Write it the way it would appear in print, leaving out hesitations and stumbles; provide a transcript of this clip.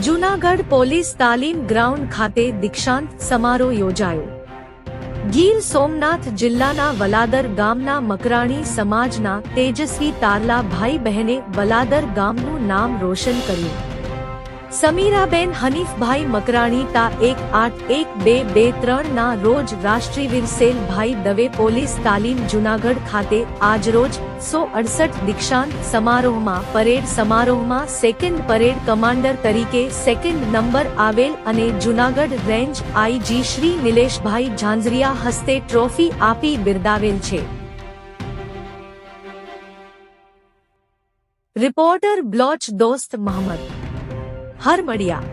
Junagadh police તાલીમ ground ખાતે દીક્ષાંત સમારોહ યોજાયો. ગીર સોમનાથ જિલ્લાના વલાદર ગામના મકરાણી સમાજના તેજસ્વી તારલા ભાઈ બહેને વલાદર ગામનું નામ રોશન કર્યું. સમીરાબેન હનીફભાઈ મકરાણી તા 1/8/1223 ના રોજ રાષ્ટ્રીયવીર સેલભાઈ દવે પોલીસ તાલીમ જૂનાગઢ ખાતે આજરોજ 168 દીક્ષાંત સમારોહમાં પરેડ સમારોહમાં સેકન્ડ પરેડ કમાન્ડર તરીકે સેકન્ડ નંબર આવેલ અને જૂનાગઢ રેન્જ આઈજી શ્રી નિલેશભાઈ ઝાંઝરિયા હસ્તે ટ્રોફી આપી બિરદાવેલ છે. રિપોર્ટર બ્લોચ દોસ્ત મોહમ્મદ હરમડિયા.